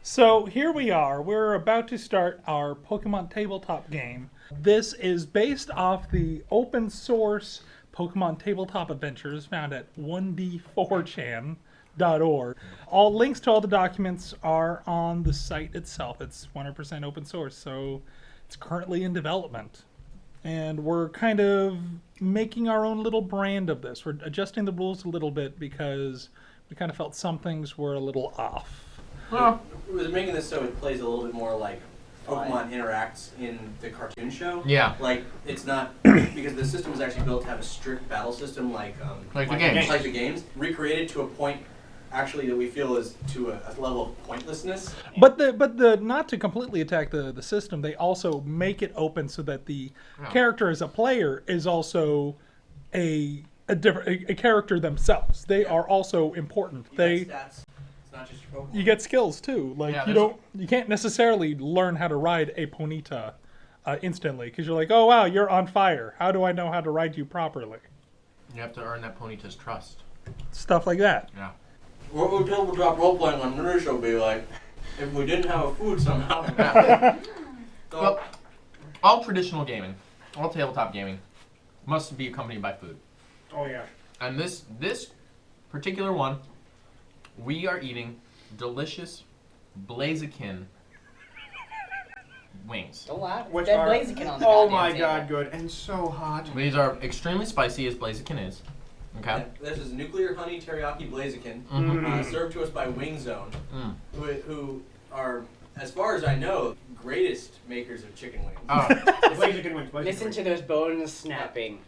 So here we are. We're about to start our Pokemon Tabletop game. This is based off the open source Pokemon Tabletop Adventures found at 1d4chan.org. All links to all the documents are on the site itself. It's 100% open source, so it's currently in development. And we're kind of making our own little brand of this. We're adjusting the rules a little bit because we kind of felt some things were a little off. Well, we're making this so it plays a little bit more like Pokemon interacts in the cartoon show. Yeah. Like, it's not, because the system is actually built to have a strict battle system like the games. Like the games, recreated to a point actually that we feel is to a level of pointlessness. But the not to completely attack the system, they also make it open so that the character as a player is also a character themselves. They are also important. You get stats. It's not just your Pokemon. You get skills too. Like you can't necessarily learn how to ride a Ponyta instantly because you're like, oh wow, you're on fire. How do I know how to ride you properly? You have to earn that Ponyta's trust. Stuff like that. Yeah. What would tabletop role-playing on your show be like if we didn't have a food somehow? So, Well, all traditional gaming, all tabletop gaming, must be accompanied by food. Oh yeah. And this particular one, we are eating delicious Blaziken wings. Don't laugh. Which Dead are- Blaziken on the Oh goddamn my table. god, good. And so hot. These are extremely spicy as Blaziken is. Okay. This is nuclear honey teriyaki Blaziken, served to us by Wing Zone, who are, as far as I know, greatest makers of chicken wings. Oh. Blaziken wings, Blaziken Listen wings. to those bones snapping.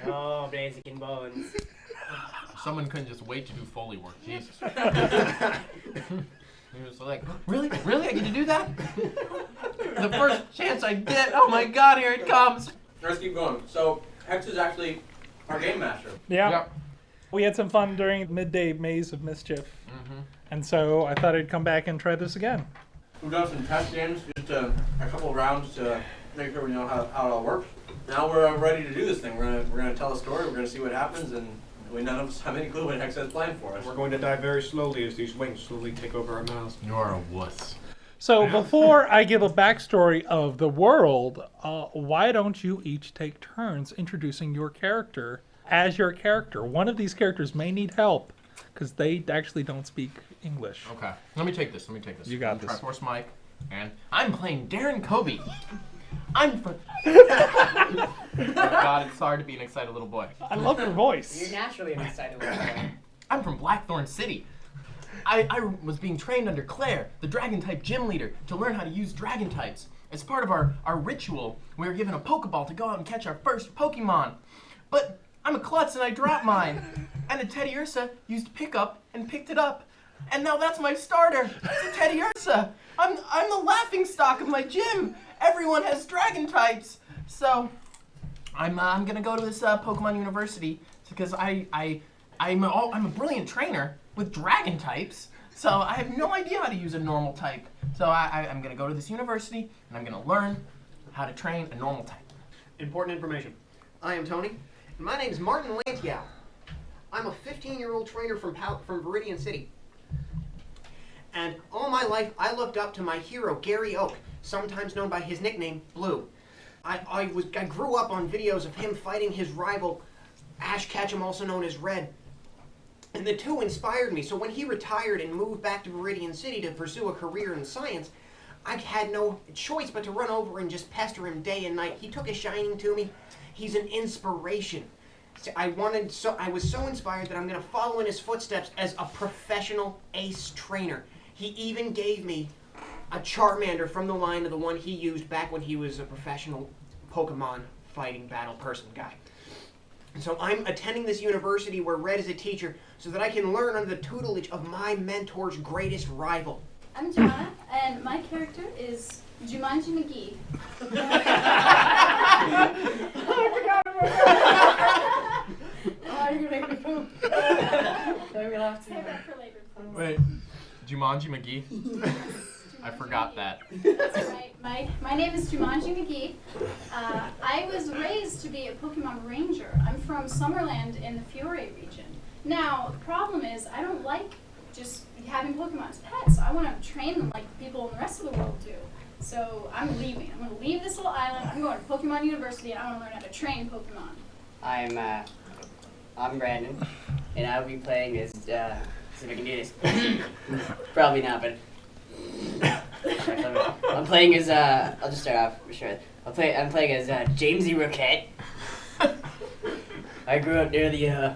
Oh, Blaziken bones. Someone couldn't just wait to do Foley work. Jesus. He was like, really? Really? I get to do that? The first chance I get, oh my god, here it comes. Let's keep going. So, Hex is actually our game master. Yeah. Yep. We had some fun during the midday maze of mischief. And so I thought I'd come back and try this again. We've done some test games, just a couple of rounds to make sure we know how it all works. Now we're ready to do this thing. We're gonna tell a story. We're gonna see what happens, and none of us have any clue what Hex has planned for us. We're going to die very slowly as these wings slowly take over our mouths. You're a wuss. So before I give a backstory of the world, why don't you each take turns introducing your character as your character? One of these characters may need help because they actually don't speak English. Okay. Let me take this. You got this. Triforce Mike. And I'm playing Darren Kobe. I'm from... God, it's hard to be an excited little boy. I love your voice. You're naturally an excited little boy. I'm from Blackthorn City. I was being trained under Claire, the Dragon-type gym leader, to learn how to use Dragon types. As part of our ritual, we were given a Pokeball to go out and catch our first Pokemon. But I'm a klutz and I dropped mine. And a Teddy Ursa used Pickup and picked it up. And now that's my starter. It's a Teddy Ursa. I'm the laughing stock of my gym. Everyone has Dragon types. So I'm gonna go to this Pokemon University because I'm a brilliant trainer with Dragon types. So I have no idea how to use a normal type. So I'm gonna go to this university and I'm gonna learn how to train a normal type. Important information. I am Tony, and my name is Martin Lantiao. I'm a 15-year-old trainer from Viridian City. And all my life, I looked up to my hero, Gary Oak, sometimes known by his nickname, Blue. I grew up on videos of him fighting his rival, Ash Ketchum, also known as Red. And the two inspired me, so when he retired and moved back to Viridian City to pursue a career in science, I had no choice but to run over and just pester him day and night. He took a shining to me. He's an inspiration. So I was so inspired that I'm going to follow in his footsteps as a professional ace trainer. He even gave me a Charmander from the line of the one he used back when he was a professional Pokemon fighting battle person guy. So I'm attending this university where Red is a teacher so that I can learn under the tutelage of my mentor's greatest rival. I'm Jonna, and my character is Jumanji McGee. Oh, you're gonna make me poop. I'm gonna have Save that for later. Wait, Jumanji McGee? I forgot that. That's right. My name is Jumanji McGee. I was raised to be a Pokemon Ranger. I'm from Summerland in the Fiore region. Now, the problem is I don't like just having Pokemon as pets. I want to train them like the people in the rest of the world do. So I'm leaving. I'm going to leave this little island. I'm going to Pokemon University, and I want to learn how to train Pokemon. I'm Brandon, and I'll be playing as, see if I can do this. Probably not, but I'm playing as, I'll just start off for sure. I'm playing as, Jamesy Roquette. I grew up near the,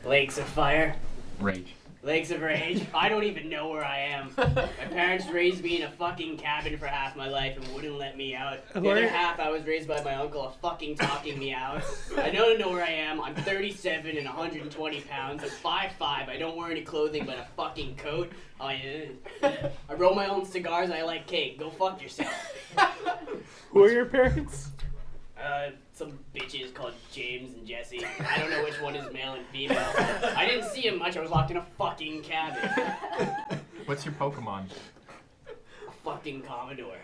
Lakes of Fire. Rage. Lakes of Rage. I don't even know where I am. My parents raised me in a fucking cabin for half my life and wouldn't let me out. The other half I was raised by my uncle fucking talking me out. I don't know where I am. I'm 37 and 120 pounds. I'm 5'5". I don't wear any clothing but a fucking coat. I roll my own cigars and I like cake. Go fuck yourself. Who are your parents? Some bitches called James and Jesse. I don't know which one is male and female. I didn't see him much. I was locked in a fucking cabin. What's your Pokemon? A fucking Commodore.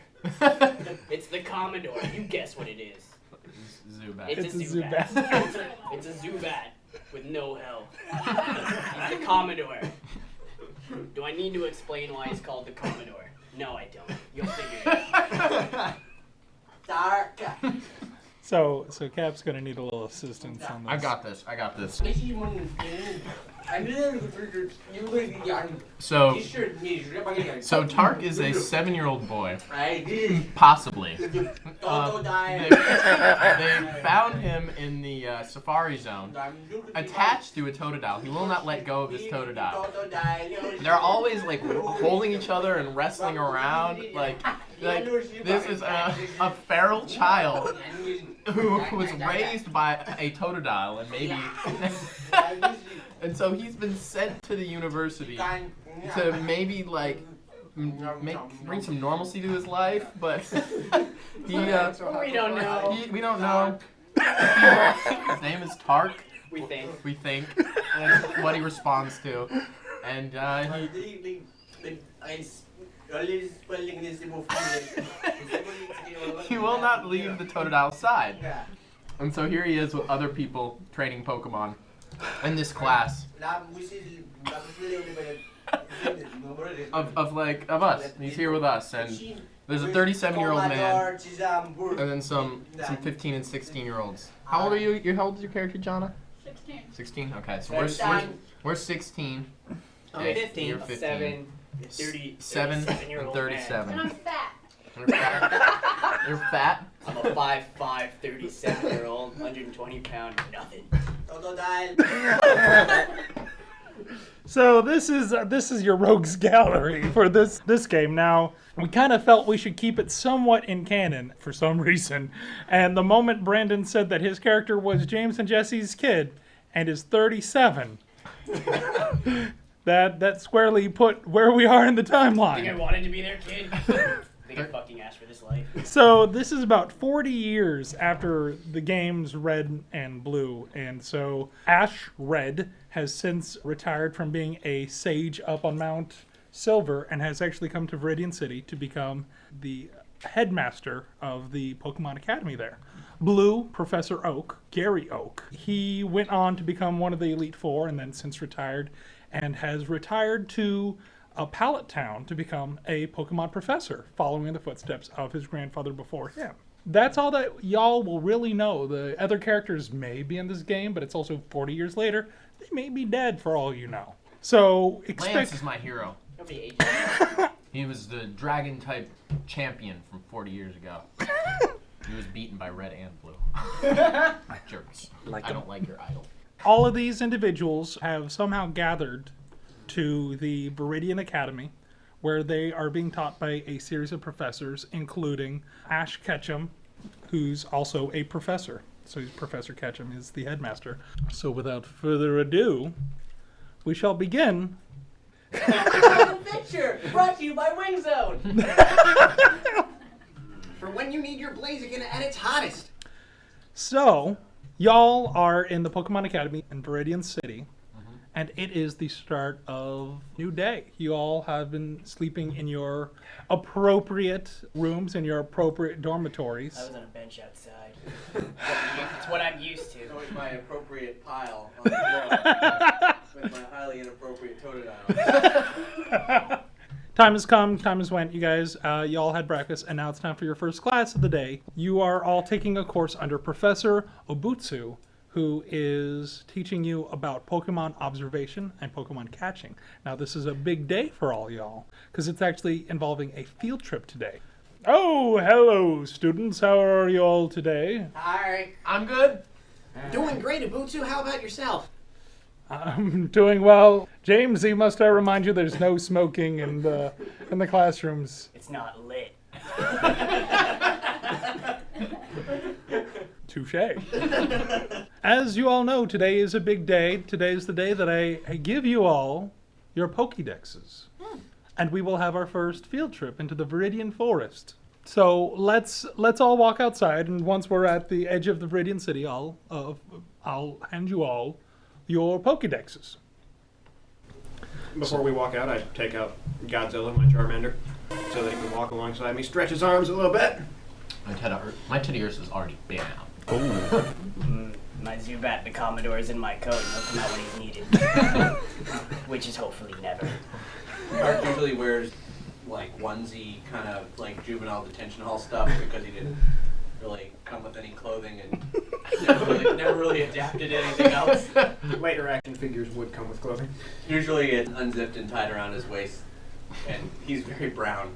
It's the Commodore. You guess what it is. Zubat. It's a Zubat. Zubat. It's a Zubat with no hell. He's the Commodore. Do I need to explain why he's called the Commodore? No, I don't. You'll figure it out. Dark. So Cap's gonna need a little assistance on this. I got this. So Tark is a 7-year-old boy. Possibly. They found him in the safari zone, attached to a Totodile. He will not let go of this Totodile. They're always like holding each other and wrestling around. Like this is a feral child who was raised by a Totodile and maybe and so he's been sent to the university to maybe like bring some normalcy to his life, but he we don't know. we don't know. His name is Tark. We think that's what he responds to, and he will not leave the Totodile side. And so here he is with other people training Pokemon in this class of us. He's here with us, and there's a 37-year-old man, and then some 15 and 16-year-olds. How old are you? How old is your character, Jonna? 16. 16. Okay, so we're 16. I'm 15. You're 15. 7 and 37. And I'm fat. You're fat. You're fat. I'm a 5'5", 37-year-old, 120-pound nothing. So this is your rogues gallery for this game. Now we kind of felt we should keep it somewhat in canon for some reason, and the moment Brandon said that his character was James and Jesse's kid and is 37, that squarely put where we are in the timeline. Think I wanted to be their kid? Think I fucking asked for this life? So this is about 40 years after the games Red and Blue, and so Ash Red has since retired from being a sage up on Mount Silver and has actually come to Viridian City to become the headmaster of the Pokemon Academy there. Blue, Professor Oak, Gary Oak, he went on to become one of the Elite Four and then since retired and has retired to a pallet town to become a Pokemon professor, following in the footsteps of his grandfather before him. That's all that y'all will really know. The other characters may be in this game, but it's also 40 years later. They may be dead for all you know. So Lance is my hero. He was the Dragon-type champion from 40 years ago. He was beaten by Red and Blue. Jerks. I don't like your idol. All of these individuals have somehow gathered to the Viridian Academy, where they are being taught by a series of professors, including Ash Ketchum, who's also a professor. So Professor Ketchum is the headmaster. So without further ado, we shall begin. Picture brought to you by Wing Zone. For when you need your Blaziken at its hottest. So, y'all are in the Pokemon Academy in Viridian City, and it is the start of new day. You all have been sleeping in your appropriate rooms, in your appropriate dormitories. I was on a bench outside. It's what I'm used to. It's always my appropriate pile on the floor. With my highly inappropriate totodile. Time has come, time has went, you guys. You all had breakfast, and now it's time for your first class of the day. You are all taking a course under Professor Obutsu, who is teaching you about Pokemon observation and Pokemon catching. Now, this is a big day for all y'all, because it's actually involving a field trip today. Oh, hello, students. How are you all today? Hi. I'm good. Doing great, Ubuntu. How about yourself? I'm doing well. James, must I remind you there's no smoking in the classrooms. It's not lit. Touché. As you all know, today is a big day. Today is the day that I give you all your Pokédexes. And we will have our first field trip into the Viridian Forest. So let's all walk outside, and once we're at the edge of the Viridian City, I'll hand you all your Pokédexes. Before we walk out, I take out Godzilla, my Charmander, so that he can walk alongside me, stretch his arms a little bit. My Teddiurse has already been out. My Zubat, the Commodore, is in my coat and he'll come out when he's needed. Which is hopefully never. Mark usually wears like onesie kind of like juvenile detention hall stuff because he didn't really come with any clothing and never really adapted to anything else. Later action figures would come with clothing. Usually it's unzipped and tied around his waist, and he's very brown.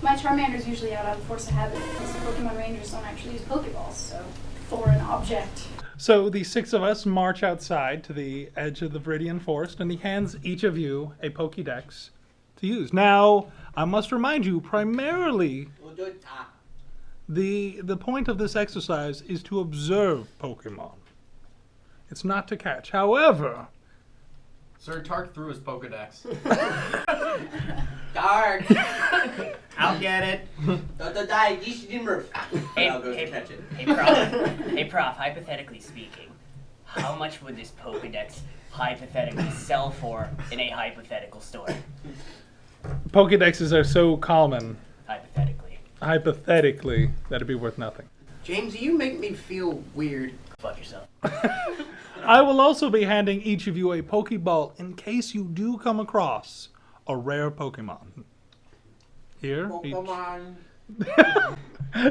My Charmander's usually out of force of habit because Pokemon Rangers don't actually use Pokeballs, so foreign object. So the six of us march outside to the edge of the Viridian Forest, and he hands each of you a Pokédex to use. Now, I must remind you, primarily, the point of this exercise is to observe Pokemon. It's not to catch. However, Sir Tark threw his Pokedex. Dark! I'll get it. I'll go to catch it. Hey, Prof, hypothetically speaking, how much would this Pokedex hypothetically sell for in a hypothetical store? Pokédexes are so common, Hypothetically. that'd be worth nothing. James, you make me feel weird. Fuck yourself. I will also be handing each of you a Pokeball in case you do come across a rare Pokemon. Here, Pokemon.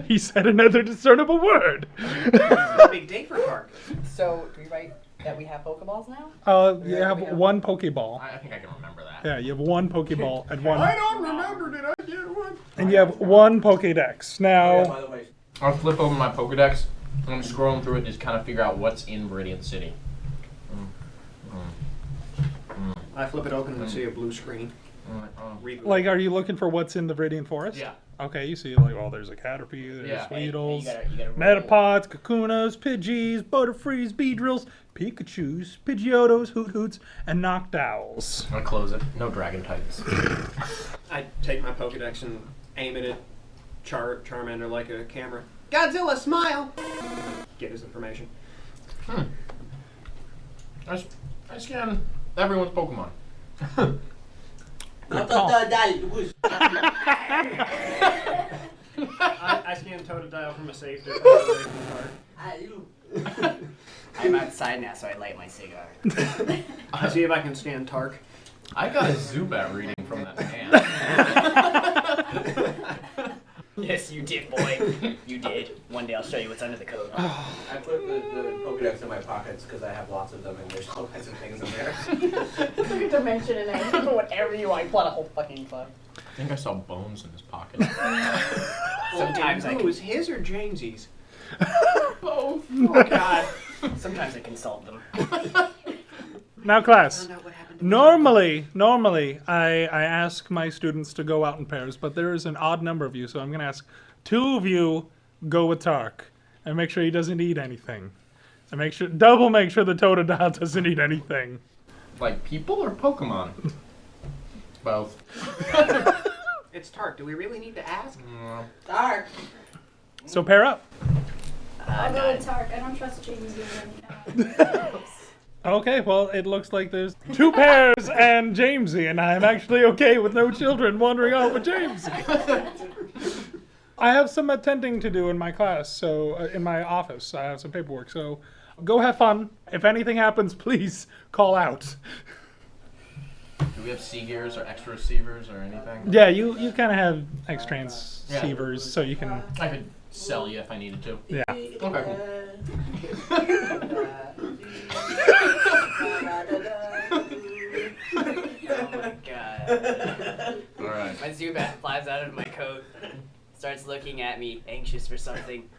he said another discernible word. It's a big day for Park. So, do we write that we have Pokeballs now? You have one Pokeball. I think I can remember that. Yeah, you have one Pokeball and one. I don't remember, did I get one? And you have one Pokédex. Now, Oh, yeah, by the way, I'll flip over my Pokedex, and I'm scrolling through it and just kind of figure out what's in Viridian City. I flip it open and see a blue screen. Reboot. like, are you looking for what's in the Viridian Forest? Yeah. Okay, you see, like, well, there's a Caterpie, there's Yeah. Weedles, You gotta roll. Metapods, Kakunas, Pidgeys, Butterfrees, Beedrills, Pikachus, Pidgeotos, Hoothoots, and Noctowls. I close it. No dragon types. I take my Pokedex and aim it at Charmander like a camera. Godzilla, smile. Get his information. I scan everyone's Pokemon. I scan Totodile from a safe distance. I'm outside now, so I light my cigar. I see if I can stand Tark. I got a Zubat reading from that man. Yes, you did, boy. You did. One day I'll show you what's under the coat. I put the Pokedex in my pockets because I have lots of them and there's all kinds of things in there. Dimension and then whatever you want. Plot a whole fucking club. I think I saw bones in his pocket. Sometimes I Who can, was his or Jamesy's? Both. Oh God. sometimes I consult them. Now, class. Found out what happened to Normally, I ask my students to go out in pairs, but there is an odd number of you, so I'm going to ask two of you go with Tark and make sure he doesn't eat anything. And make sure the Totodile doesn't eat anything. Like people or Pokemon? Both. It's Tark. Do we really need to ask? Dark! So pair up. I'll go with Tark. I don't trust James even. Okay, well, it looks like there's two pairs and Jamesy, and I'm actually okay with no children wandering off with Jamesy. I have some attending to do in my class, so in my office, I have some paperwork, so Go have fun. If anything happens, please call out. Do we have sea gears or extra receivers or anything? Yeah, you kind of have extra transceivers, so you can. I could sell you if I needed to. Yeah. Okay. Oh my god. All right. My Zubat flies out of my coat, starts looking at me, anxious for something.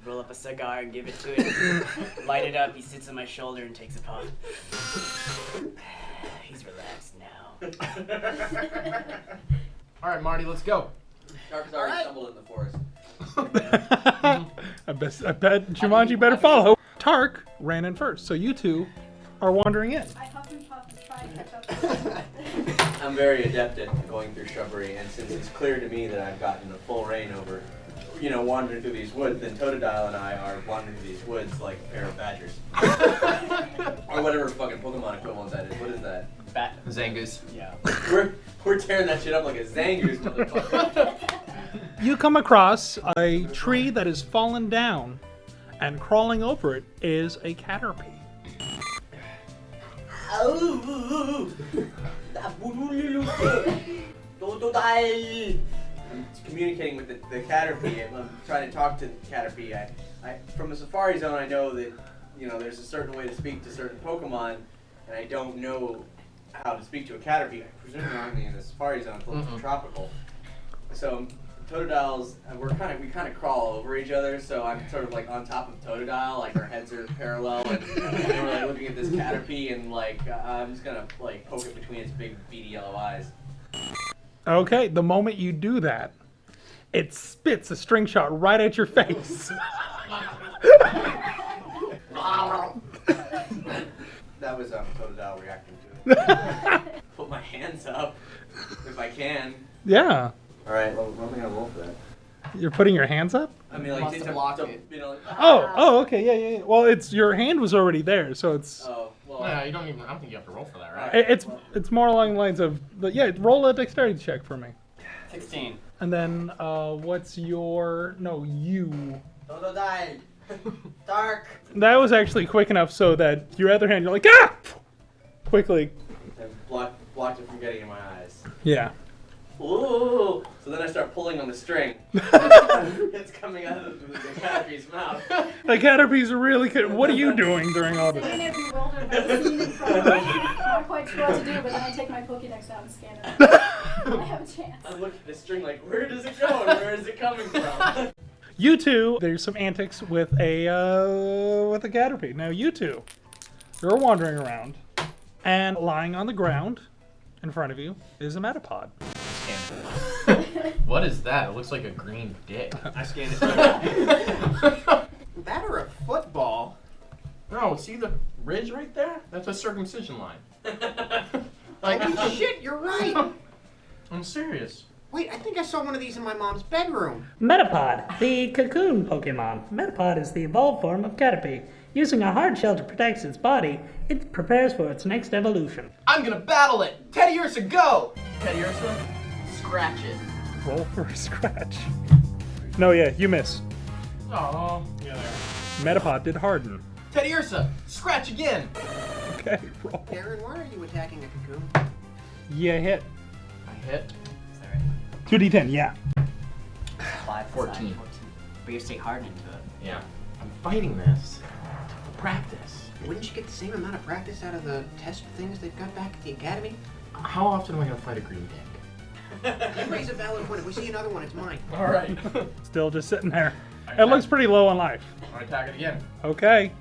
Roll up a cigar and give it to him. Light it up, he sits on my shoulder and takes a puff. He's relaxed now. All right, Marty, let's go. Shark's already stumbled in the forest. I bet Jumanji better follow. Tark ran in first, so you two are wandering in. I huff and puff and try and catch up. I'm very adept at going through shrubbery, and since it's clear to me that I've gotten a full reign over, wandering through these woods, then Totodile and I are wandering through these woods like a pair of badgers. Or whatever fucking Pokemon equivalent that is. What is that? Zangoose. Yeah. We're tearing that shit up like a Zangoose, motherfucker. You come across a tree that has fallen down, and crawling over it is a Caterpie. I'm communicating with the Caterpie. I'm trying to talk to the Caterpie. I from a Safari Zone, I know that there's a certain way to speak to certain Pokemon, and I don't know how to speak to a Caterpie. I presume you're only in the Safari Zone, close to tropical. So Totodiles, we kind of crawl over each other. So I'm sort of like on top of Totodile, like our heads are parallel, and we're like looking at this Caterpie, and like I'm just gonna like poke it between its big beady yellow eyes. Okay, the moment you do that, it spits a string shot right at your face. That was Totodile reacting to it. Put my hands up, if I can. Yeah. Alright, well, what am I gonna roll for that? You're putting your hands up? I mean, like, Wants to block it. Oh, okay, yeah. Well, your hand was already there, so it's Oh, well. No, you don't even. I don't think you have to roll for that, right? it's more along the lines of roll a dexterity check for me. 16. And then what's your you? Totodile! Dark! That was actually quick enough so that your other hand, you're like, ah! Quickly. And blocked it from getting in my eyes. Yeah. Ooh! So then I start pulling on the string. It's coming out of the Caterpie's mouth. The Caterpies are really good. What are you doing during all Sitting this? there bewildered by the scene in front of me. Not quite sure what to do, but then I take my Pokédex out and scan it. I have a chance. I look at the string like, where does it go and where is it coming from? You two, there's some antics with a Caterpie. Now you two, you're wandering around, and lying on the ground in front of you is a Metapod. What is that? It looks like a green dick. I scanned it. That or a football? No, see the ridge right there? That's a circumcision line. Holy shit, you're right. I'm serious. Wait, I think I saw one of these in my mom's bedroom. Metapod, the cocoon Pokemon. Metapod is the evolved form of Caterpie. Using a hard shell to protect its body, it prepares for its next evolution. I'm gonna battle it! Teddy Ursa, go! Teddy Ursa, scratch it. Roll for a scratch. No, yeah, you miss. Oh, yeah, there. Metapod did harden. Teddy Ursa, scratch again! Okay, roll. Darren, why are you attacking a cocoon? Yeah, hit. I hit. Is that right? 2d10, yeah. 5, 14. But you have to take harden into it. Yeah. I'm fighting this to practice. Wouldn't you get the same amount of practice out of the test things they've got back at the academy? How often am I gonna fight a green dick? You raise a valid point. If we see another one, it's mine. Alright. Still just sitting there. It looks pretty low on life. I'm gonna attack it again. Okay.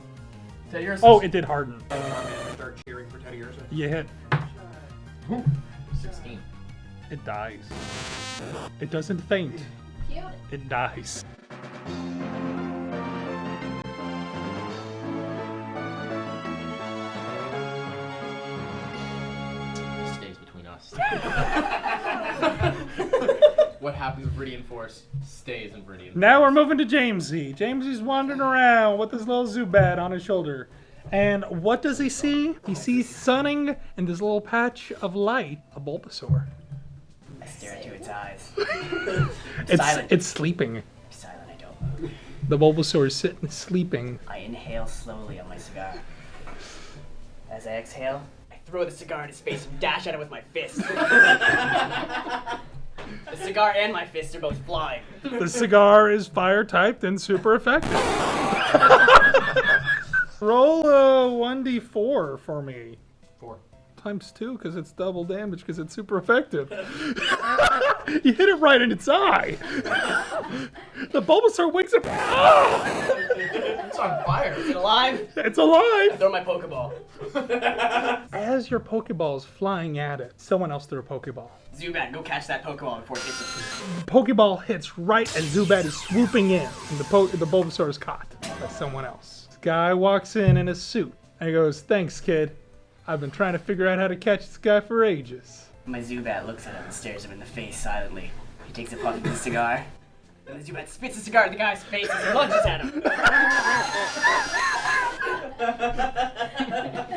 Teddy Ursa. Oh, it did harden. I'm gonna start cheering for Teddy Ursa. You hit. 16. It dies. It doesn't faint. Cute. It dies. This stays between us. What happens with Viridian Force stays in Viridian Now Force. we're moving to Jamesy. Jamesy's wandering around with his little Zubat on his shoulder. And what does he see? He sees sunning in this little patch of light a Bulbasaur. I stare into its eyes. It's Silent. it's sleeping. Silent, I don't move. The Bulbasaur is sitting, sleeping. I inhale slowly on my cigar. As I exhale, I throw the cigar into space and dash at it with my fist. The cigar and my fist are both flying. The cigar is fire typed and super effective. Roll a 1d4 for me. 4. Times 2 because it's double damage because it's super effective. You hit it right in its eye. The Bulbasaur wakes up. Ah! It's on fire. Is it alive? It's I alive. throw my Pokeball. As your Pokeball is flying at it, someone else threw a Pokeball. Zubat, go catch that Pokeball before it hits it. Pokeball hits right as Zubat is swooping in, and the Bulbasaur is caught by someone else. This guy walks in a suit, and he goes, "Thanks, kid. I've been trying to figure out how to catch this guy for ages." My Zubat looks at him and stares him in the face silently. He takes a puff of the cigar, and the Zubat spits the cigar in the guy's face as he lunges at him.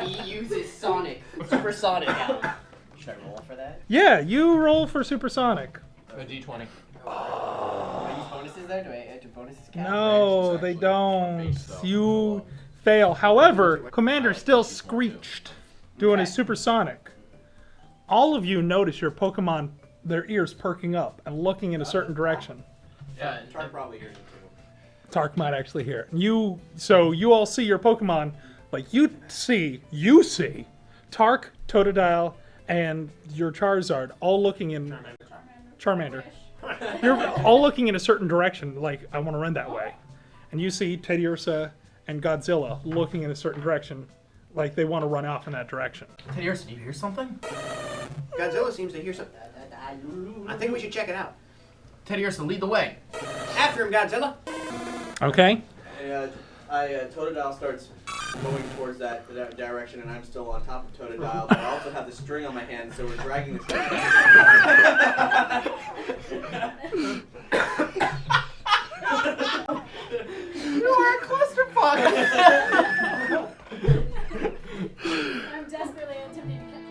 He uses Sonic, Supersonic now. Should I roll for that? Yeah, you roll for Supersonic. A D20. Do I use bonuses there? Do bonuses count? No, they don't. You fail. However, Commander still screeched, doing his Supersonic. All of you notice your Pokemon, their ears perking up and looking in a certain direction. Yeah, Tark probably hears it too. Tark might actually hear it. So you all see your Pokemon, like you see Tark, Totodile, and your Charizard all looking in Charmander. You're all looking in a certain direction, like I want to run that way. And you see Teddiursa and Godzilla looking in a certain direction, like they want to run off in that direction. Teddiursa, do you hear something? Godzilla seems to hear something. I think we should check it out. Teddiursa, lead the way. After him, Godzilla. Okay. Totodile starts going towards that direction, and I'm still on top of Totodile, but I also have the string on my hand, so we're dragging the string. You are a clusterfuck! I'm desperately attempting to catch.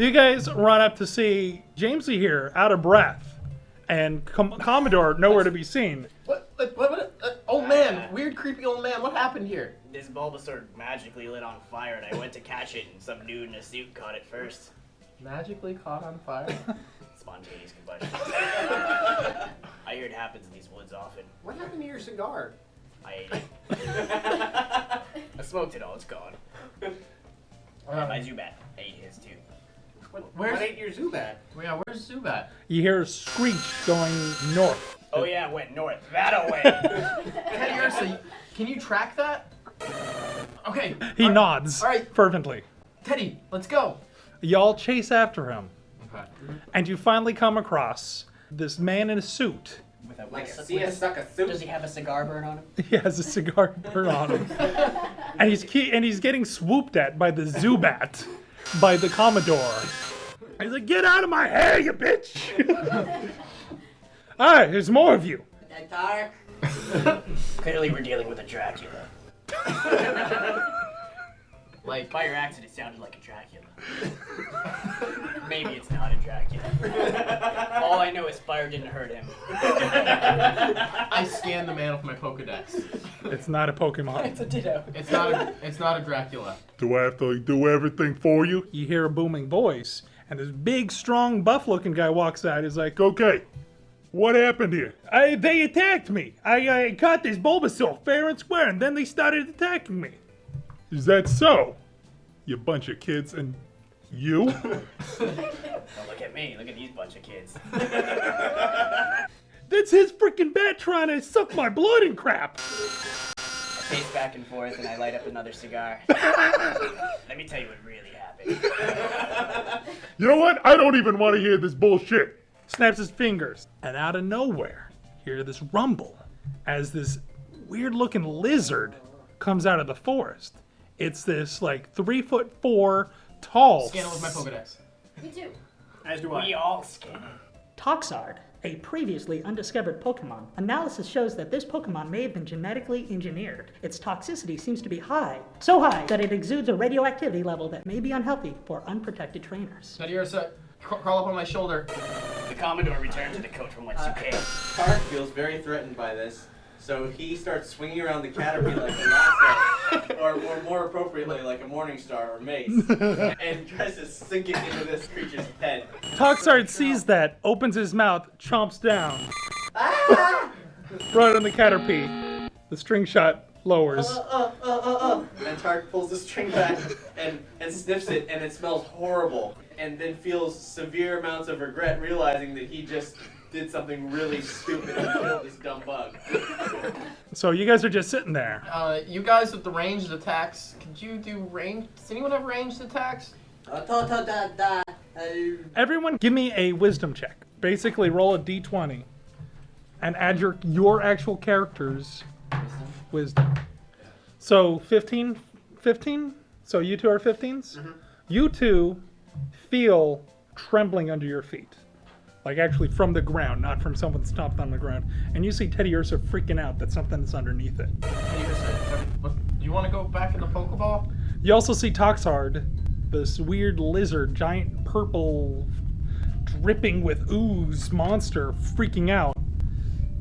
You guys run up to see Jamesy here, out of breath, and Commodore nowhere to be seen. What? Old man, weird, creepy old man. What happened here? This Bulbasaur magically lit on fire, and I went to catch it, and some dude in a suit caught it first. Magically caught on fire. Spontaneous combustion. I hear it happens in these woods often. What happened to your cigar? I ate it. I smoked it all. It's gone. And my Zubat. I ate his too. Where's What ate your Zubat? Yeah, where's Zubat? You hear a screech going north. Oh yeah, it went north. That away. Teddy Ursa, can you track that? Okay. He nods all right. fervently. Teddy, let's go. Y'all chase after him, Okay. and you finally come across this man in a suit. Like a seersucker suit? Does he have a cigar burn on him? He has a cigar burn on him, and he's getting swooped at by the Zubat, by the Commodore. He's like, "Get out of my hair, you bitch!" All right, there's more of you. Dark. Clearly, we're dealing with a Dracula. Like, By your accent, it sounded like a Dracula. Maybe it's not a Dracula. All I know is fire didn't hurt him. I scanned the man with my Pokedex. It's not a Pokemon. It's a Ditto. It's not a Dracula. Do I have to do everything for you? You hear a booming voice, and this big, strong, buff-looking guy walks out. He's like, "Okay, what happened here? They attacked me. I caught this Bulbasaur fair and square, and then they started attacking me." Is that so? You bunch of kids, and you? Don't look at me. Look at these bunch of kids. That's his freaking bat trying to suck my blood and crap. I pace back and forth, and I light up another cigar. Let me tell you what really happened. You know what? I don't even want to hear this bullshit. Snaps his fingers, and out of nowhere, you hear this rumble as this weird-looking lizard comes out of the forest. It's this like 3'4" tall. Scan it with my Pokedex. Me too. As do We I. all scan. Toxard, a previously undiscovered Pokemon. Analysis shows that this Pokemon may have been genetically engineered. Its toxicity seems to be high, so high that it exudes a radioactivity level that may be unhealthy for unprotected trainers. Teddy Ursa, crawl up on my shoulder. The Commodore returned to the coach from whence you came. Tark feels very threatened by this, so he starts swinging around the Caterpie like a lasso, or more appropriately, like a Morning Star or mace, and tries to sink it into this creature's head. Toxard sees that, opens his mouth, chomps down. Right on the Caterpie. The string shot lowers. And Tark pulls the string back and sniffs it, and it smells horrible, and then feels severe amounts of regret realizing that he just did something really stupid and killed this dumb bug. So you guys are just sitting there. You guys with the ranged attacks, could you do range? Does anyone have ranged attacks? Everyone give me a wisdom check. Basically roll a d20 and add your actual character's wisdom. So 15? So you two are 15s? Mm-hmm. You two feel trembling under your feet. Like actually from the ground, not from someone stomped on the ground. And you see Teddy Ursa freaking out that something's underneath it. Teddy Ursa, do you want to go back in the Pokeball? You also see Toxard, this weird lizard, giant purple, dripping with ooze monster freaking out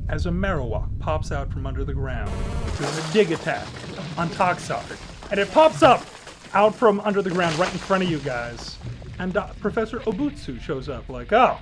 as a Marowak pops out from under the ground, doing a dig attack on Toxard. And it pops up out from under the ground right in front of you guys. And Professor Obutsu shows up like, "Oh,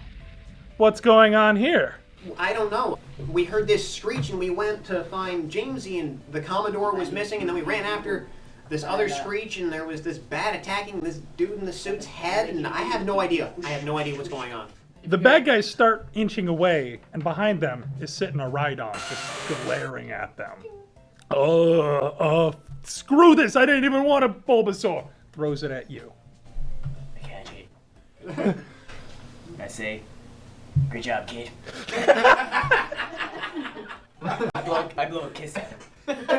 what's going on here?" I don't know. We heard this screech and we went to find Jamesy and the Commodore was missing, and then we ran after this other screech and there was this bat attacking this dude in the suit's head, and I have no idea. I have no idea what's going on. The bad guys start inching away, and behind them is sitting a Rhydon just glaring at them. Screw this! I didn't even want a Bulbasaur! Throws it at you. I catch it. I say, great job, kid. I blow a kiss at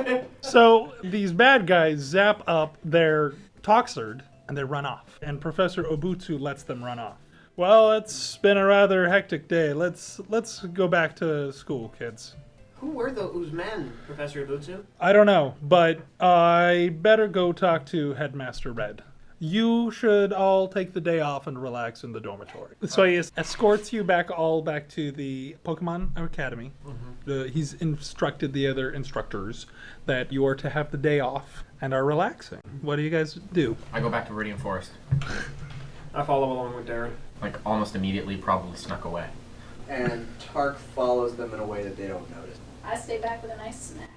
him. So these bad guys zap up their Toxard and they run off. And Professor Obutsu lets them run off. Well, it's been a rather hectic day. Let's go back to school, kids. Who were those men, Professor Obutsu? I don't know, but I better go talk to Headmaster Red. You should all take the day off and relax in the dormitory. So he escorts you back to the Pokemon Academy. He's instructed the other instructors that you are to have the day off and are relaxing. What do you guys do? I go back to Viridian Forest. I follow along with Darren. Like, almost immediately, probably snuck away. And Tark follows them in a way that they don't notice. I stay back with a nice snack.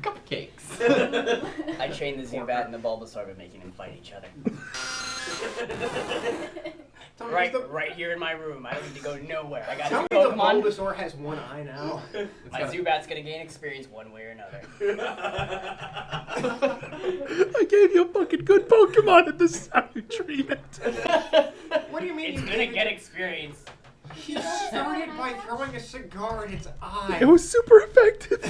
Cupcakes. I trained the Zubat and the Bulbasaur by making them fight each other. Right here in my room. I don't need to go nowhere. I got Tell two me the Pokemon. Bulbasaur has one eye now. My Zubat's gonna gain experience one way or another. I gave you a fucking good Pokemon at the Sour treatment. What do you mean It's you gonna gave get it? experience. He started by throwing a cigar in its eye. It was super effective.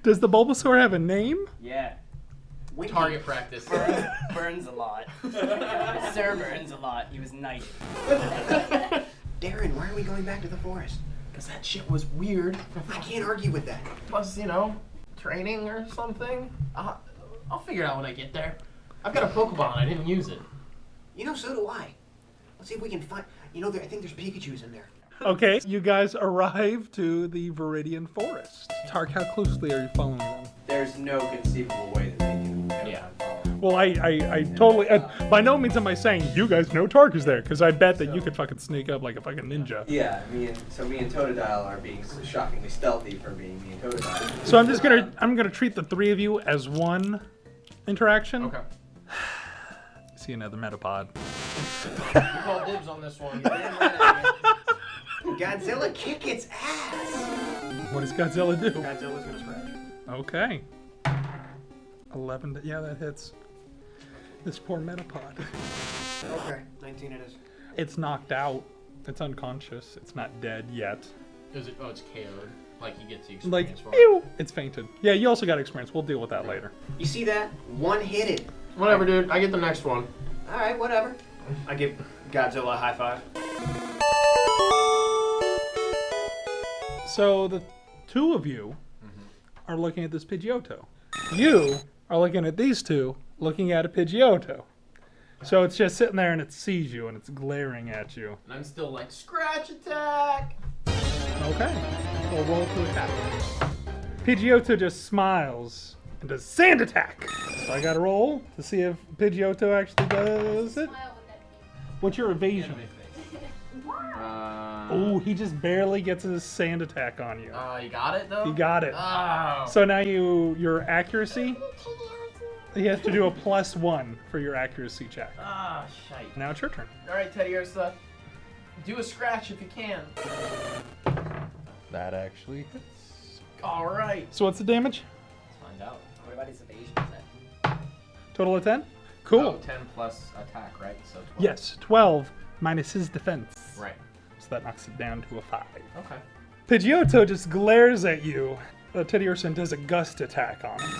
Does the Bulbasaur have a name? Yeah. Winky. Target practice. Burns a lot. Sir burns a lot. He was knighted. Darren, why are we going back to the forest? Because that shit was weird. I can't argue with that. Plus, training or something. I'll figure it out when I get there. I've got a Pokeball and I didn't use it. So do I. Let's see if we can find... I think there's Pikachus in there. Okay, you guys arrive to the Viridian Forest. Tark, how closely are you following them? There's no conceivable way that they can. Yeah. Well, I totally... by no means am I saying you guys know Tark is there, because I bet that you could fucking sneak up like a fucking ninja. Yeah, me and Totodile are being shockingly stealthy for being me and Totodile. So I'm gonna treat the three of you as one interaction. Okay. See another Metapod. You call dibs on this one. You're damn right at me. Godzilla kick its ass. What does Godzilla do? Godzilla's gonna scratch. Okay. 11. Yeah, that hits. This poor Metapod. Okay, 19 it is. It's knocked out. It's unconscious. It's not dead yet. It's KO'd. Like, he gets the Like, experience for it. ew, it's fainted. Yeah, you also got experience. We'll deal with that later. You see that? One-hitted. Whatever, dude. I get the next one. All right, whatever. I give Godzilla a high five. So the two of you are looking at this Pidgeotto. You are looking at these two, looking at a Pidgeotto. So it's just sitting there and it sees you and it's glaring at you. And I'm still like, scratch attack! Okay. We'll roll to attack. Pidgeotto just smiles and does sand attack. So I gotta roll to see if Pidgeotto actually does it. Smile with that beak. What's your evasion? Oh, he just barely gets his sand attack on you. You got it, though? You got it. Oh. So now your accuracy, he has to do a +1 for your accuracy check. Ah, shite. Now it's your turn. All right, Teddy Ursa. Do a scratch if you can. That actually hits. All right. So what's the damage? Let's find out. What about his evasion set? Total of 10? Cool. Oh, 10 plus attack, right? So 12. Yes, 12 minus his defense. Right. So that knocks it down to a 5. Okay. Pidgeotto just glares at you. Teddy Ursa does a gust attack on him.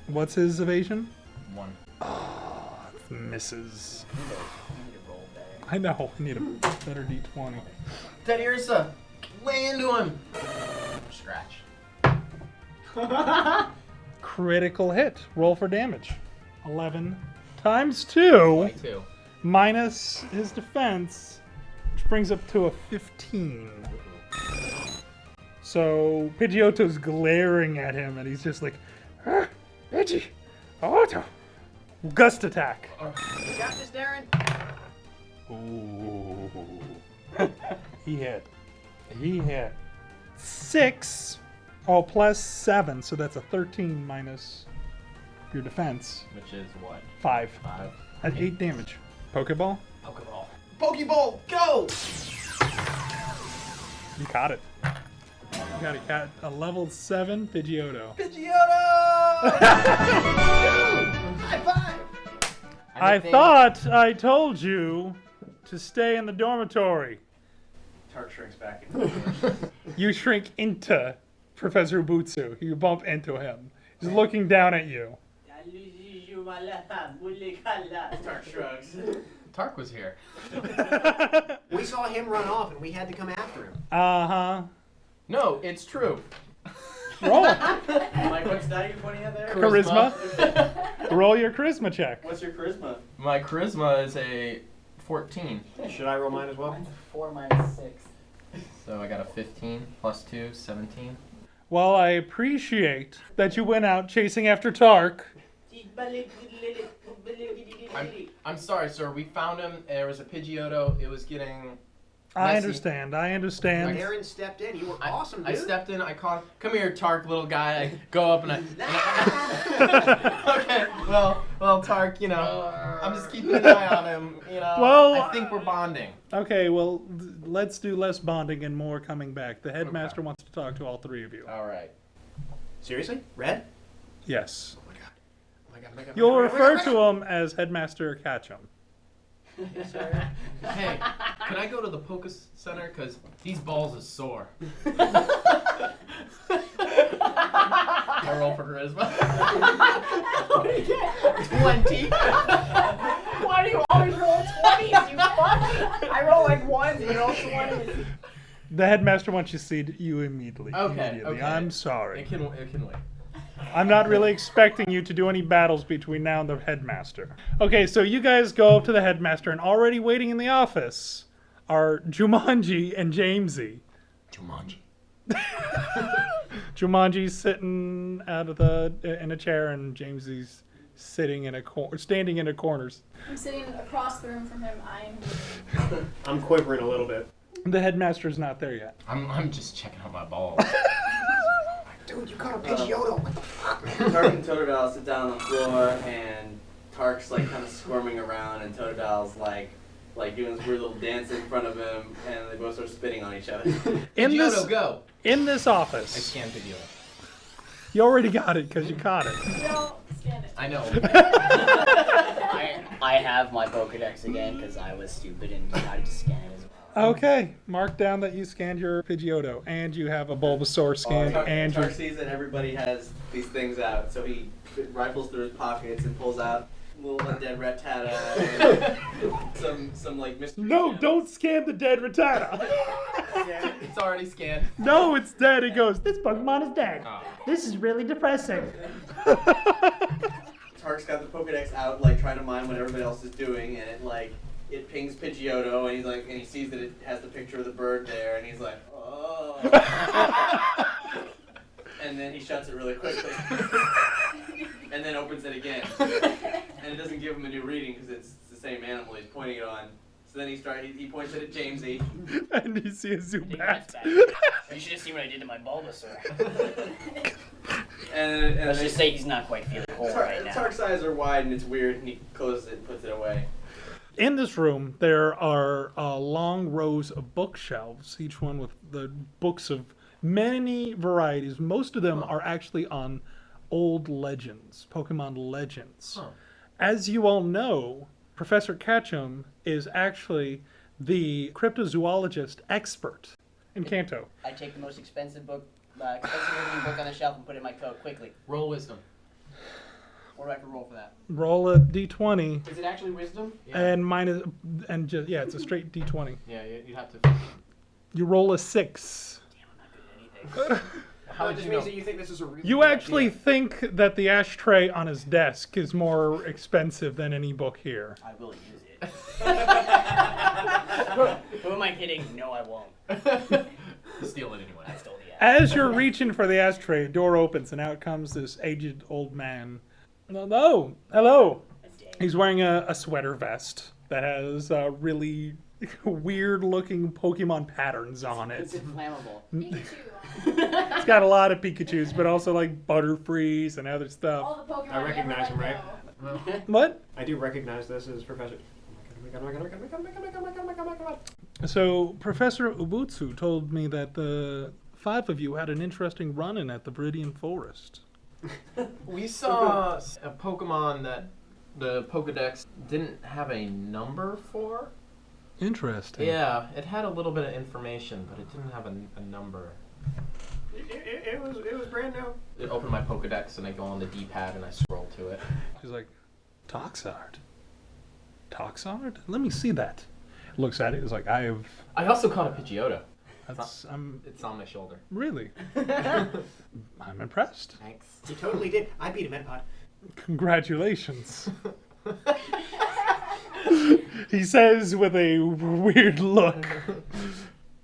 What's his evasion? 1. Oh, it misses. You need to roll better. I know, I need a better d20. Teddy Ursa, lay into him. Scratch. Critical hit. Roll for damage. 11 times 2 22. minus his defense, which brings up to a 15. So Pidgeotto's glaring at him, and he's just like, Pidgey, Otto, gust attack. You got this, Darren? Ooh. He hit. 6. Oh, plus 7, so that's a 13 minus your defense. Which is what? 5. 5. At 8 damage. Pokeball? Pokeball. Pokeball, go! You caught it. You got it, cat. A level 7 Pidgeotto. Pidgeotto! High five! I thought I told you to stay in the dormitory. Tark shrinks back into You shrink into Professor Butsu. You bump into him. He's looking down at you. Tark shrugs. Tark was here. We saw him run off and we had to come after him. Uh-huh. No, it's true. Roll. Mike, what stat are you pointing at there? Charisma. Roll your charisma check. What's your charisma? My charisma is a 14. Should I roll mine as well? Mine's 4 minus 6. So I got a 15 plus 2, 17. Well, I appreciate that you went out chasing after Tark. I'm sorry, sir. We found him. There was a Pidgeotto. It was getting I messy. understand. Aaron stepped in. You were awesome, dude. I stepped in. I caught. Come here, Tark, little guy. I go up and I. Okay. Well, Tark. You know, I'm just keeping an eye on him. You know. Well, I think we're bonding. Okay, well, let's do less bonding and more coming back. The headmaster wants to talk to all three of you. All right. Seriously? Red? Yes. Oh my god. Oh my god. Oh my god. You'll oh my god, oh my refer god. to him as Headmaster Ketchum. Hey, can I go to the Pokés Center? Because these balls is sore. I roll for charisma. 20. Why do you always roll 20s, you fuck? I roll like 1s and you roll 20s. The headmaster wants to see you immediately. Okay. I'm sorry. It can wait. I'm not really expecting you to do any battles between now and the headmaster. Okay, so you guys go up to the headmaster, and already waiting in the office are Jumanji and Jamesy. Jumanji. Jumanji's sitting in a chair, and Jamesy's sitting in standing in a corner. I'm sitting across the room from him. I'm quivering a little bit. The headmaster's not there yet. I'm just checking out my balls. Dude, you caught a Pidgeotto. What the fuck, man? Tark and Totodile sit down on the floor, and Tark's like kind of squirming around, and Totodile's like doing this weird little dance in front of him, and they both start spitting on each other. Pidgeotto, go. In this I office, scanned Pidgeotto. you already got it because you caught it. No, scan it. I know. I have my Pokedex again because I was stupid and decided to scan it as well. Okay, mark down that you scanned your Pidgeotto, and you have a Bulbasaur scanned, and Tark your... sees that everybody has these things out, so he rifles through his pockets and pulls out a little dead Rattata and some like mystery. No, don't scan the dead Rattata. It's already scanned. No, it's dead. It goes, This Pokemon is dead. Oh. This is really depressing. Tark's got the Pokedex out, like trying to mine what everybody else is doing, and it pings Pidgeotto, and he sees that it has the picture of the bird there, and he's like, oh. And then he shuts it really quickly, and then opens it again, and it doesn't give him a new reading because it's the same animal he's pointing it on. So then he points it at Jamesy, and you see a Zubat. You should have seen what I did to my Bulbasaur. and Let's just say he's not quite feeling whole right now. Tark's eyes are wide, and it's weird, and he closes it and puts it away. In this room, there are long rows of bookshelves, each one with the books of many varieties. Most of them are actually on old legends, Pokemon legends. Huh. As you all know, Professor Ketchum is actually the cryptozoologist expert in Kanto. I take the most expensive looking book on the shelf and put it in my coat quickly. Roll wisdom. What do I have to roll for that? Roll a d20, Is it actually wisdom? Yeah. it's a straight d20. Yeah, you have to. You roll a 6. Damn, I'm not good at anything. How would This you means know? that you think this is a really You good actually idea. think that the ashtray on his desk is more expensive than any book here. I will use it. Who am I kidding? No, I won't. Steal it anyway. I stole the app. As you're reaching for the ashtray, a door opens and out comes this aged old man. No, hello. Dang. He's wearing a sweater vest that has really weird looking Pokemon patterns on It's it. inflammable. Pikachu. It's got a lot of Pikachus, but also like Butterfrees and other stuff. All the Pokemon I recognize him, right? What? I do recognize this as Professor. Oh my god, oh my god, oh my god, oh my god, oh my god, oh my god, oh my god, oh my god. So Professor Ubutsu told me that the 5 of you had an interesting run-in at the Viridian Forest. We saw a Pokemon that the Pokedex didn't have a number for. Interesting. Yeah, it had a little bit of information, but it didn't have a number. It was brand new. I open my Pokedex and I go on the D-pad and I scroll to it. She's like, Toxard? Toxard? Let me see that. Looks at it, is like, I also caught a Pidgeotto. It's on my shoulder. Really, I'm impressed. Thanks. You totally did. I beat a Metapod. Congratulations. He says with a weird look.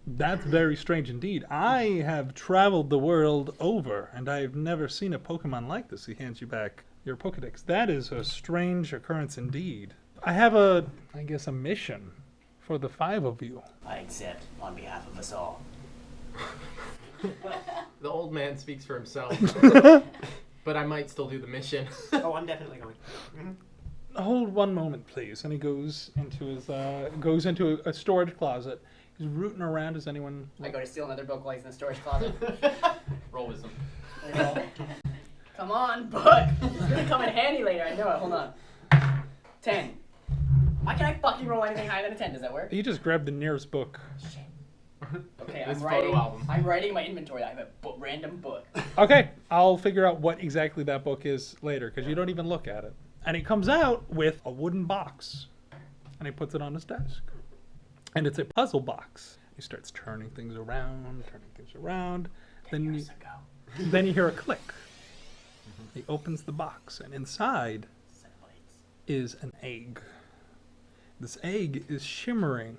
That's very strange indeed. I have traveled the world over, and I've never seen a Pokemon like this. He hands you back your Pokedex. That is a strange occurrence indeed. I have a mission for the 5 of you. I accept on behalf of us all. The old man speaks for himself. But I might still do the mission. Oh, I'm definitely going. Hold one moment, please. And he goes into a storage closet. He's rooting around. Does anyone? I go to steal another book while he's in the storage closet. Roll wisdom. Come on, book. It's gonna come in handy later. I know it. Hold on. 10. Why can't I fucking roll anything higher than a 10? Does that work? You just grab the nearest book. Okay, This I'm photo writing. album. I'm writing my inventory. I have a random book. Okay, I'll figure out what exactly that book is later, because you don't even look at it. And he comes out with a wooden box, and he puts it on his desk. And it's a puzzle box. He starts turning things around. Then you hear a click. He opens the box, and inside is an egg. This egg is shimmering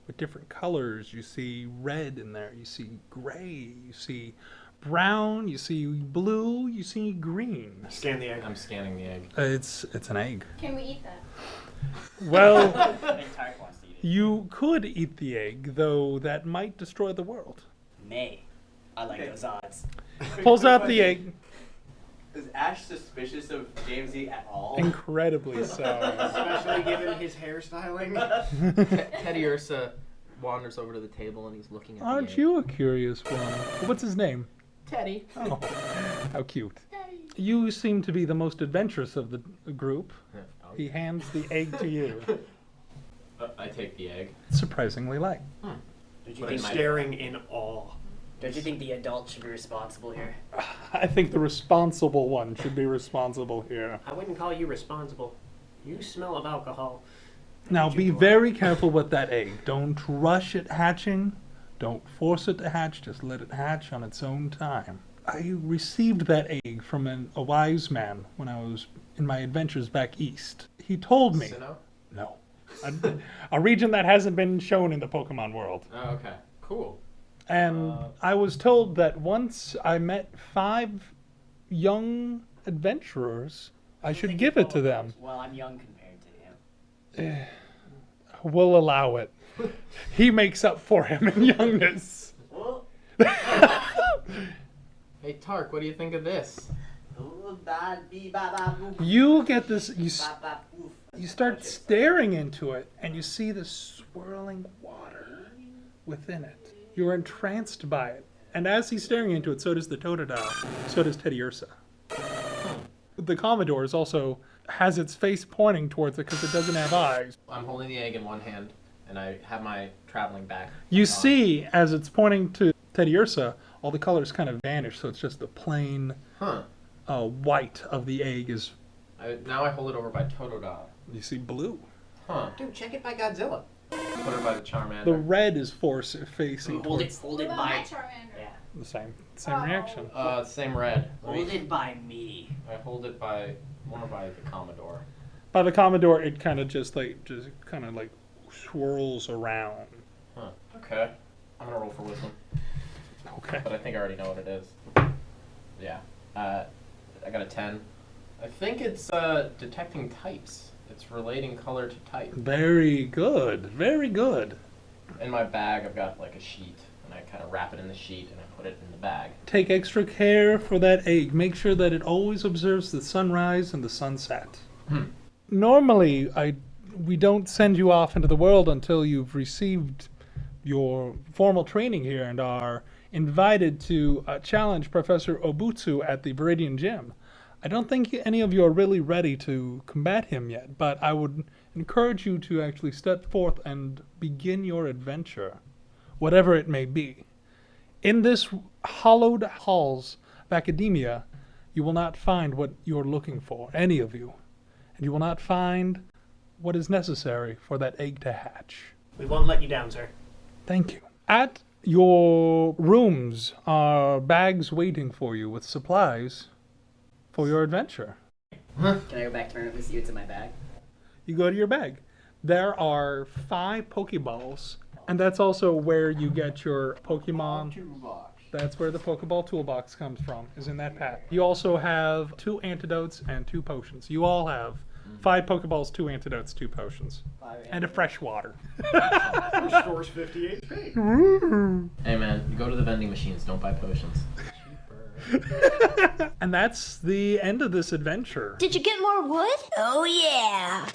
with different colors. You see red in there, you see gray, you see brown, you see blue, you see green. Scan the egg. I'm scanning the egg. It's an egg. Can we eat that? Well, I think Tarek wants to eat it. you could eat the egg, though that might destroy the world. May. I like those odds. Pulls out the egg, Is Ash suspicious of Jamesy at all? incredibly so. Especially given his hairstyling. Teddy Ursa wanders over to the table and he's looking at the Aren't egg. you a curious one? What's his name? Teddy. Oh, how cute. You seem to be the most adventurous of the group. Oh. He hands the egg to you. I take the egg. Surprisingly light. Don't you But think Staring in awe. Don't you think the adult should be responsible here? I think the responsible one should be responsible here. I wouldn't call you responsible. You smell of alcohol. Now be very careful with that egg. Don't rush it hatching. Don't force it to hatch. Just let it hatch on its own time. I received that egg from a wise man when I was in my adventures back east. He told me. Sinnoh? No. A region that hasn't been shown in the Pokemon world. Oh, okay. Cool. And I was told that once I met 5 young adventurers, I should give it to them. Well, I'm young compared to him. We'll allow it. He makes up for him in youngness. Well, Hey, Tark, what do you think of this? You get this, you start staring into it, and you see the swirling water within it. You're entranced by it. And as he's staring into it, so does the Totodile. So does Teddy Ursa. The Commodore also has its face pointing towards it because it doesn't have eyes. I'm holding the egg in one hand, and I have my traveling back. You on. see, as it's pointing to Teddy Ursa, all the colors kind of vanish, so it's just the plain white of the egg is... Now I hold it over by Totodile. You see blue. Huh. Dude, check it by Godzilla. Put it by the Charmander. The red is facing hold towards it What about by. my Charmander? Yeah. the same Oh. reaction. Same red. Hold it by me. I hold it by more by the Commodore. By the Commodore, it kind of just swirls around. Huh. Okay. I'm gonna roll for wisdom, Okay. but I think I already know what it is. Yeah. I got a 10. I think it's detecting types. It's relating color to type. Very good. Very good. In my bag, I've got like a sheet, and I kind of wrap it in the sheet, and I put it in the bag. Take extra care for that egg. Make sure that it always observes the sunrise and the sunset. Normally, we don't send you off into the world until you've received your formal training here and are invited to challenge Professor Obutsu at the Viridian Gym. I don't think any of you are really ready to combat him yet, but I would encourage you to actually step forth and begin your adventure, whatever it may be. In this hollowed halls of academia, you will not find what you're looking for, any of you. And you will not find what is necessary for that egg to hatch. We won't let you down, sir. Thank you. At your rooms are bags waiting for you with supplies for your adventure. Can I go back to my room and see what's in my bag? You go to your bag. There are 5 Pokeballs, and that's also where you get your Pokemon. That's where the Pokeball toolbox comes from, is in that pack. You also have 2 antidotes and 2 potions. You all have 5 Pokeballs, 2 antidotes, 2 potions, and a fresh water. Restores 50 HP. Hey man, you go to the vending machines, don't buy potions. And that's the end of this adventure. Did you get more wood? Oh yeah!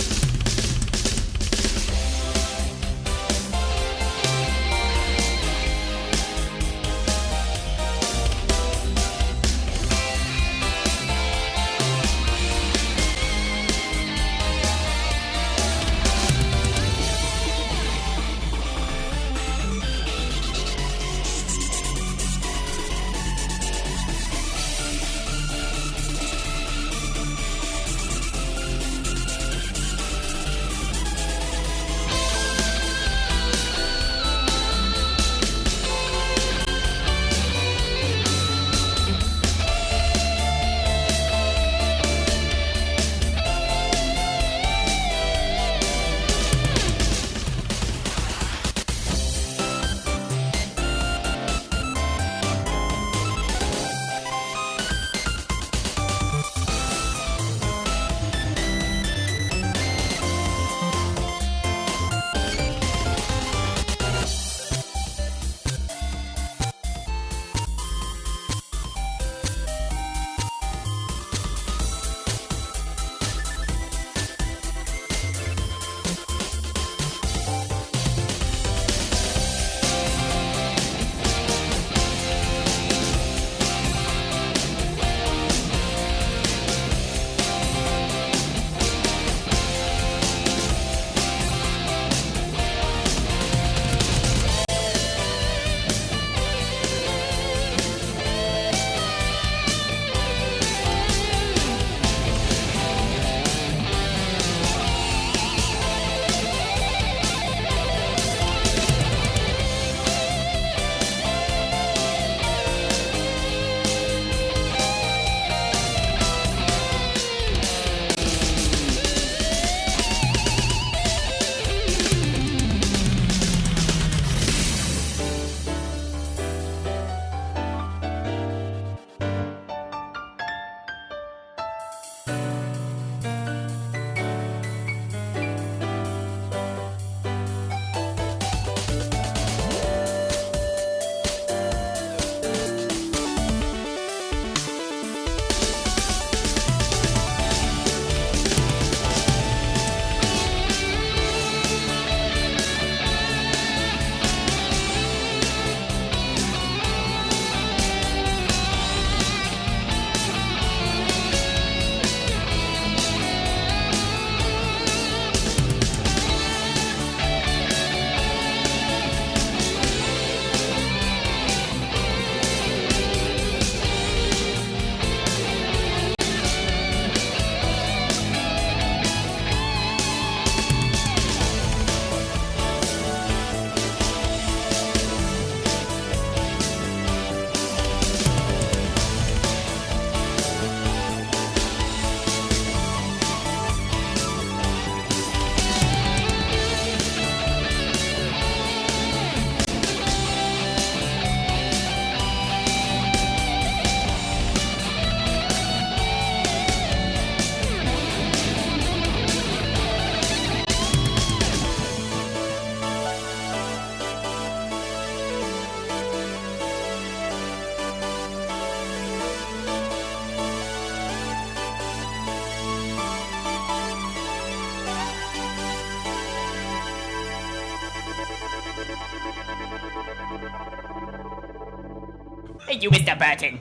Thank you, Mr. Burton,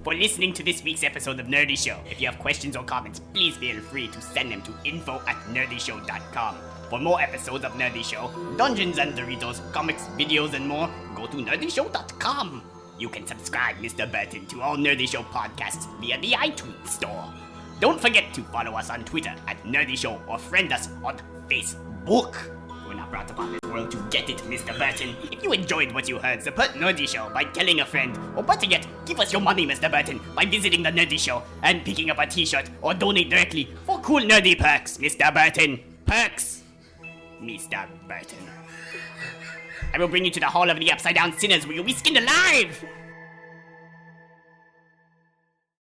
for listening to this week's episode of Nerdy Show. If you have questions or comments, please feel free to send them to info@nerdyshow.com. For more episodes of Nerdy Show, Dungeons and Doritos, comics, videos, and more, go to nerdyshow.com. You can subscribe, Mr. Burton, to all Nerdy Show podcasts via the iTunes Store. Don't forget to follow us on Twitter @Nerdy Show or friend us on Facebook. were not brought upon this world to get it, Mr. Burton. If you enjoyed what you heard, support Nerdy Show by telling a friend. Or better yet, give us your money, Mr. Burton, by visiting the Nerdy Show and picking up a t-shirt or donate directly for cool nerdy perks, Mr. Burton. Perks, Mr. Burton. I will bring you to the Hall of the Upside Down Sinners where you'll be skinned alive!